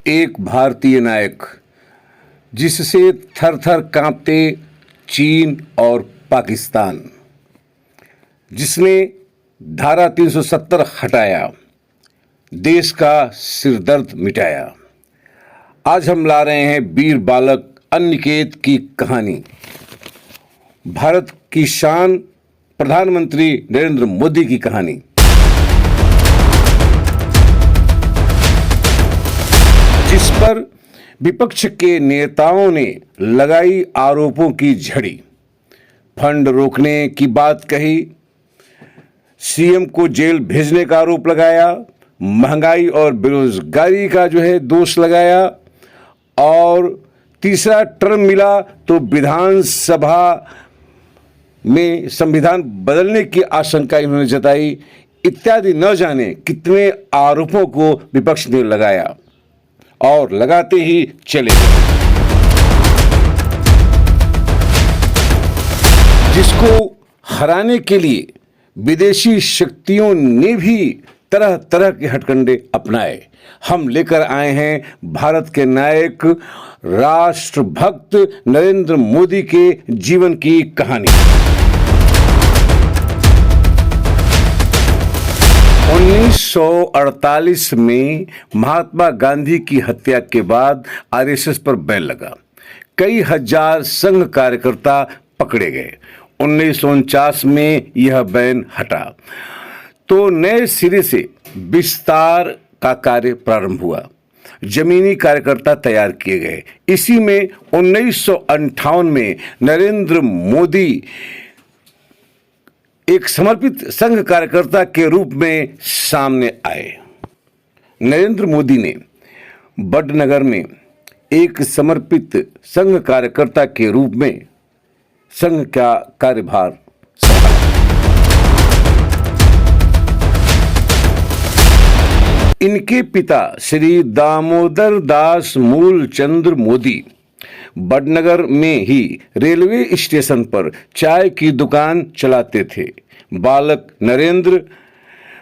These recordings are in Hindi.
एक भारतीय नायक जिससे थर थर कांपते चीन और पाकिस्तान, जिसने धारा 370 हटाया, देश का सिरदर्द मिटाया। आज हम ला रहे हैं वीर बालक अनिकेत की कहानी। भारत की शान प्रधानमंत्री नरेंद्र मोदी की कहानी। जिस पर विपक्ष के नेताओं ने लगाई आरोपों की झड़ी, फंड रोकने की बात कही, सीएम को जेल भेजने का आरोप लगाया, महंगाई और बेरोजगारी का दोष लगाया, और तीसरा टर्म मिला तो विधानसभा में संविधान बदलने की आशंका इन्होंने जताई, इत्यादि न जाने कितने आरोपों को विपक्ष ने लगाया और लगाते ही चले गए। जिसको हराने के लिए विदेशी शक्तियों ने भी तरह तरह के हथकंडे अपनाए। हम लेकर आए हैं भारत के नायक राष्ट्रभक्त नरेंद्र मोदी के जीवन की कहानी। 1948 में महात्मा गांधी की हत्या के बाद आरएसएस पर बैन लगा। कई हजार संघ कार्यकर्ता पकड़े गए। 1949 में यह बैन हटा तो नए सिरे से विस्तार का कार्य प्रारंभ हुआ। जमीनी कार्यकर्ता तैयार किए गए। इसी में 1958 में नरेंद्र मोदी एक समर्पित संघ कार्यकर्ता के रूप में सामने आए। नरेंद्र मोदी ने वडनगर में एक समर्पित संघ कार्यकर्ता के रूप में संघ का कार्यभार संभाला। इनके पिता श्री दामोदर दास मूलचंद्र मोदी वडनगर में ही रेलवे स्टेशन पर चाय की दुकान चलाते थे। बालक नरेंद्र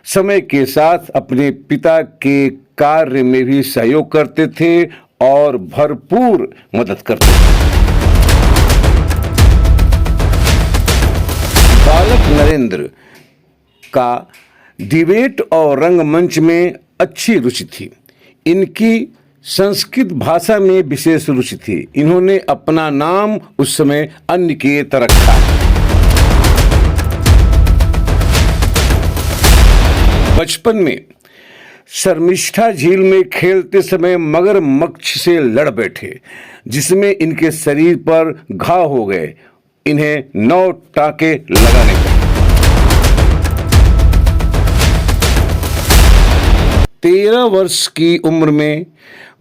समय के साथ अपने पिता के कार्य में भी सहयोग करते थे और भरपूर मदद करते थे। बालक नरेंद्र का डिबेट और रंगमंच में अच्छी रुचि थी। इनकी संस्कृत भाषा में विशेष रुचि थी। इन्होंने अपना नाम उस समय अनिकेत रखा। बचपन में शर्मिष्ठा झील में खेलते समय मगरमच्छ से लड़ बैठे, जिसमें इनके शरीर पर घाव हो गए। इन्हें 9 टांके लगाने पड़े। 13 वर्ष की उम्र में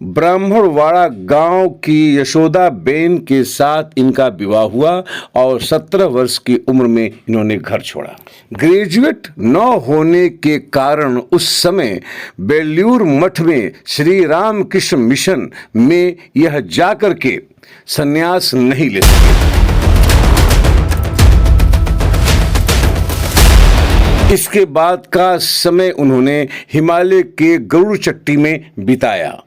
ब्राह्मणवाड़ा गांव की यशोदाबेन के साथ इनका विवाह हुआ और 17 वर्ष की उम्र में इन्होंने घर छोड़ा। ग्रेजुएट न होने के कारण उस समय बेल्लूर मठ में श्री रामकृष्ण मिशन में यह जाकर के संन्यास नहीं ले सके। इसके बाद का समय उन्होंने हिमालय के गरुड़ चट्टी में बिताया।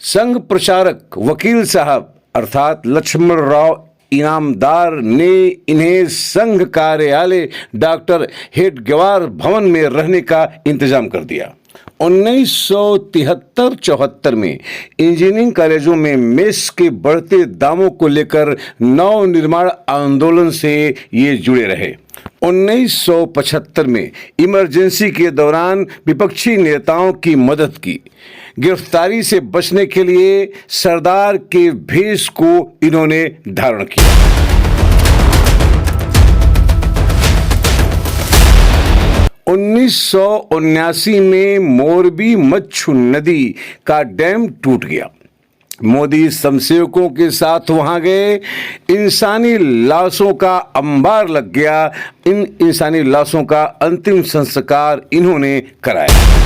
संघ प्रचारक वकील साहब अर्थात लक्ष्मण राव इनामदार ने इन्हें संघ कार्यालय डॉक्टर हेडगेवार भवन में रहने का इंतजाम कर दिया। 1973-74 में इंजीनियरिंग कॉलेजों में मेस के बढ़ते दामों को लेकर नव निर्माण आंदोलन से ये जुड़े रहे। 1975 में इमरजेंसी के दौरान विपक्षी नेताओं की मदद की। गिरफ्तारी से बचने के लिए सरदार के भेष को इन्होंने धारण किया। 1979 में मोरबी मच्छु नदी का डैम टूट गया। मोदी स्वयंसेवकों के साथ वहां गए। इंसानी लाशों का अंबार लग गया। इन इंसानी लाशों का अंतिम संस्कार इन्होंने कराया।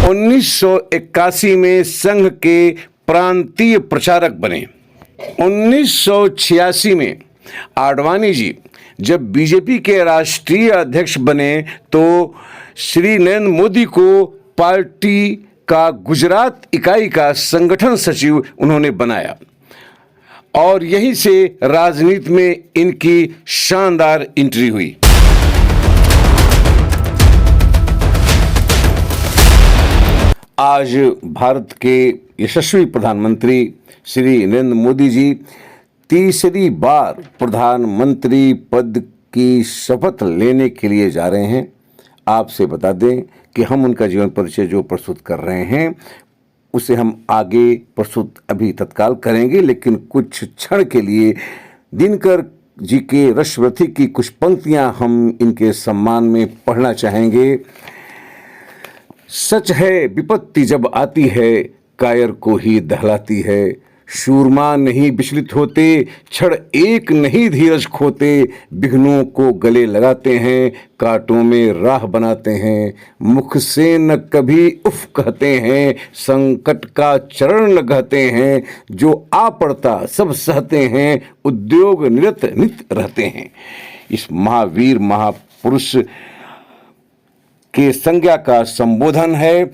1981 में संघ के प्रांतीय प्रचारक बने। 1986 में आडवाणी जी जब बीजेपी के राष्ट्रीय अध्यक्ष बने तो श्री नरेंद्र मोदी को पार्टी का गुजरात इकाई का संगठन सचिव उन्होंने बनाया और यहीं से राजनीति में इनकी शानदार एंट्री हुई। आज भारत के यशस्वी प्रधानमंत्री श्री नरेंद्र मोदी जी तीसरी बार प्रधानमंत्री पद की शपथ लेने के लिए जा रहे हैं। आपसे बता दें कि हम उनका जीवन परिचय जो प्रस्तुत कर रहे हैं उसे हम आगे प्रस्तुत अभी तत्काल करेंगे, लेकिन कुछ क्षण के लिए दिनकर जी के रश्वथी की कुछ पंक्तियां हम इनके सम्मान में पढ़ना चाहेंगे। सच है विपत्ति जब आती है कायर को ही दहलाती है, शूरमा नहीं विचलित होते, क्षण एक नहीं धीरज खोते, विघ्नों को गले लगाते हैं, कांटों में राह बनाते हैं, मुख से न कभी उफ कहते हैं, संकट का चरण लगाते हैं, जो आ पड़ता सब सहते हैं, उद्योग निरत नित रहते हैं। इस महावीर महापुरुष के संज्ञा का संबोधन है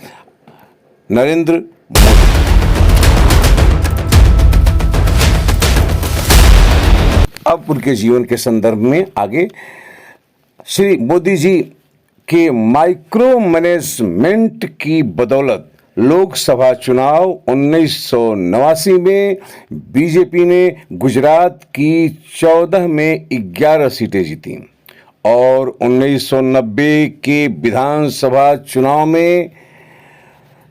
नरेंद्र मोदी। अब उनके जीवन के संदर्भ में आगे श्री मोदी जी के माइक्रो मैनेजमेंट की बदौलत लोकसभा चुनाव 1989 में बीजेपी ने गुजरात की 14 में 11 सीटें जीती और 1990 के विधानसभा चुनाव में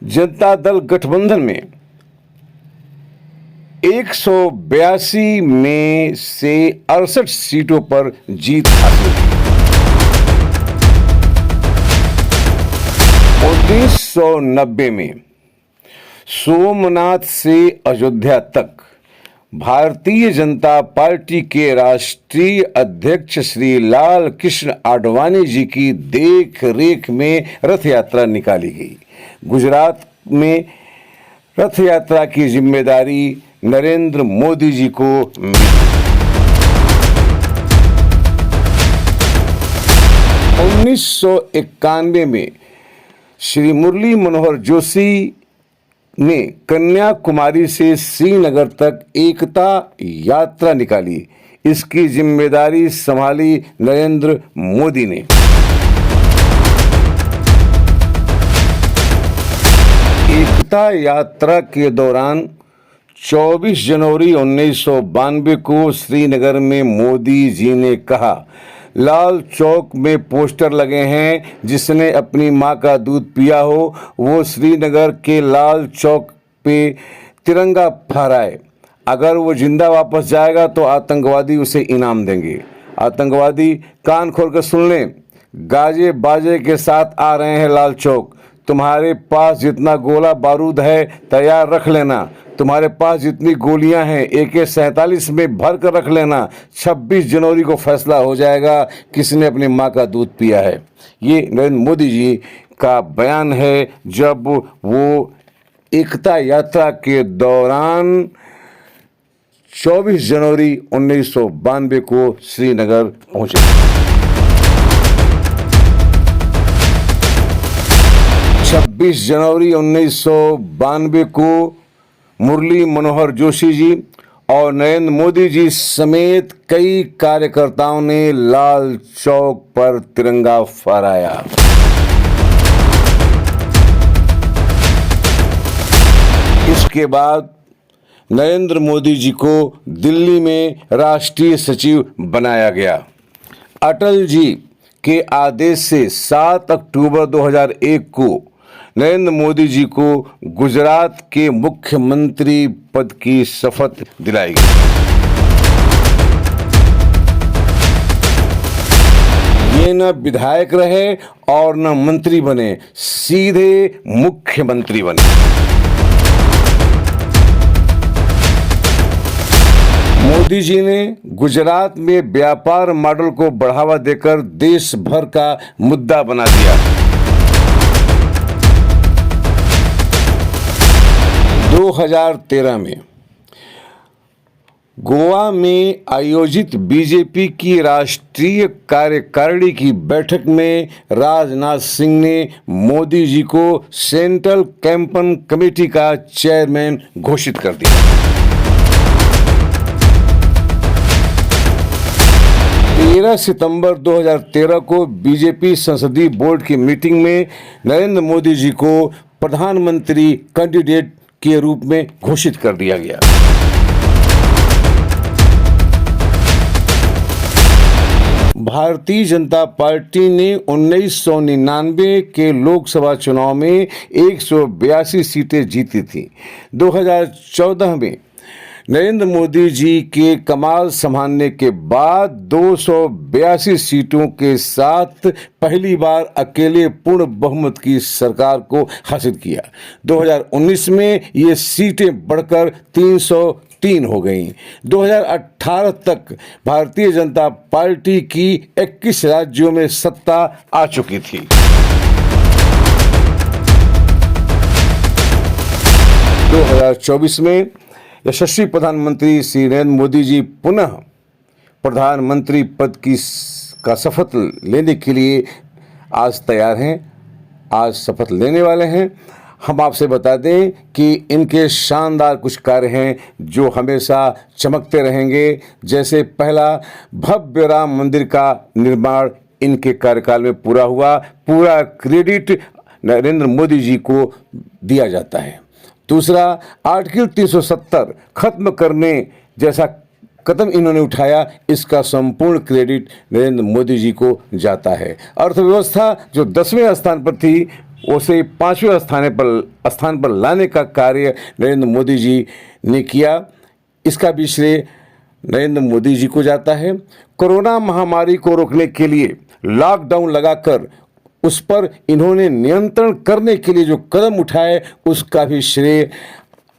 जनता दल गठबंधन में 182 में से 68 सीटों पर जीत हासिल की। 1990 में सोमनाथ से अयोध्या तक भारतीय जनता पार्टी के राष्ट्रीय अध्यक्ष श्री लाल कृष्ण आडवाणी जी की देख रेख में रथ यात्रा निकाली गई। गुजरात में रथ यात्रा की जिम्मेदारी नरेंद्र मोदी जी को मिली। 1991 में श्री मुरली मनोहर जोशी ने कन्याकुमारी से श्रीनगर तक एकता यात्रा निकाली। इसकी जिम्मेदारी संभाली नरेंद्र मोदी ने। एकता यात्रा के दौरान 24 जनवरी 1992 को श्रीनगर में मोदी जी ने कहा, लाल चौक में पोस्टर लगे हैं, जिसने अपनी मां का दूध पिया हो वो श्रीनगर के लाल चौक पे तिरंगा फहराए। अगर वो जिंदा वापस जाएगा तो आतंकवादी उसे इनाम देंगे। आतंकवादी कान खोल कर सुन लें, गाजे बाजे के साथ आ रहे हैं लाल चौक। तुम्हारे पास जितना गोला बारूद है तैयार रख लेना, तुम्हारे पास जितनी गोलियां हैं AK-47 में भर कर रख लेना। 26 जनवरी को फैसला हो जाएगा किसने अपनी मां का दूध पिया है। ये नरेंद्र मोदी जी का बयान है जब वो एकता यात्रा के दौरान 24 जनवरी 1992 को श्रीनगर पहुंचे। 26 जनवरी 1992 को मुरली मनोहर जोशी जी और नरेंद्र मोदी जी समेत कई कार्यकर्ताओं ने लाल चौक पर तिरंगा फहराया। इसके बाद नरेंद्र मोदी जी को दिल्ली में राष्ट्रीय सचिव बनाया गया। अटल जी के आदेश से 7 अक्टूबर 2001 को नरेंद्र मोदी जी को गुजरात के मुख्यमंत्री पद की शपथ दिलाई गई। ये न विधायक रहे और न मंत्री बने, सीधे मुख्यमंत्री बने। मोदी जी ने गुजरात में व्यापार मॉडल को बढ़ावा देकर देश भर का मुद्दा बना दिया। 2013 में गोवा में आयोजित बीजेपी की राष्ट्रीय कार्यकारिणी की बैठक में राजनाथ सिंह ने मोदी जी को सेंट्रल कैंपेन कमेटी का चेयरमैन घोषित कर दिया। 13 सितंबर 2013 को बीजेपी संसदीय बोर्ड की मीटिंग में नरेंद्र मोदी जी को प्रधानमंत्री कैंडिडेट के रूप में घोषित कर दिया गया। भारतीय जनता पार्टी ने 1999 के लोकसभा चुनाव में 182 सीटें जीती थी। 2014 में नरेंद्र मोदी जी के कमाल संभालने के बाद 282 सीटों के साथ पहली बार अकेले पूर्ण बहुमत की सरकार को हासिल किया। 2019 में ये सीटें बढ़कर 303 हो गईं। 2018 तक भारतीय जनता पार्टी की 21 राज्यों में सत्ता आ चुकी थी। 2024 में यशस्वी प्रधानमंत्री श्री नरेंद्र मोदी जी पुनः प्रधानमंत्री पद का शपथ लेने के लिए आज तैयार हैं, आज शपथ लेने वाले हैं। हम आपसे बता दें कि इनके शानदार कुछ कार्य हैं जो हमेशा चमकते रहेंगे। जैसे पहला, भव्य राम मंदिर का निर्माण इनके कार्यकाल में पूरा हुआ। पूरा क्रेडिट नरेंद्र मोदी जी को दिया जाता है। दूसरा, आर्टिकल 370 खत्म करने जैसा कदम इन्होंने उठाया, इसका संपूर्ण क्रेडिट नरेंद्र मोदी जी को जाता है। अर्थव्यवस्था जो 10वें स्थान पर थी उसे 5वें स्थान पर लाने का कार्य नरेंद्र मोदी जी ने किया, इसका भी श्रेय नरेंद्र मोदी जी को जाता है। कोरोना महामारी को रोकने के लिए लॉकडाउन लगाकर उस पर इन्होंने नियंत्रण करने के लिए जो कदम उठाए, उसका भी श्रेय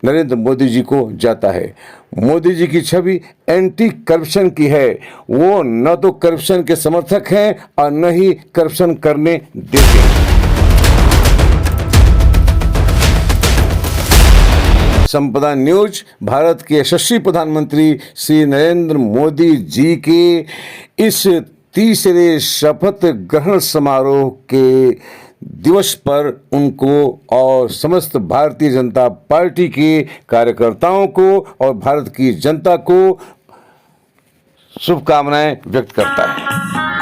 नरेंद्र मोदी जी को जाता है। मोदी जी की छवि एंटी करप्शन की है। वो न तो करप्शन के समर्थक हैं और न ही करप्शन करने देते हैं। संपदा न्यूज भारत के यशस्वी प्रधानमंत्री श्री नरेंद्र मोदी जी के इस तीसरे शपथ ग्रहण समारोह के दिवस पर उनको और समस्त भारतीय जनता पार्टी के कार्यकर्ताओं को और भारत की जनता को शुभकामनाएं व्यक्त करता है।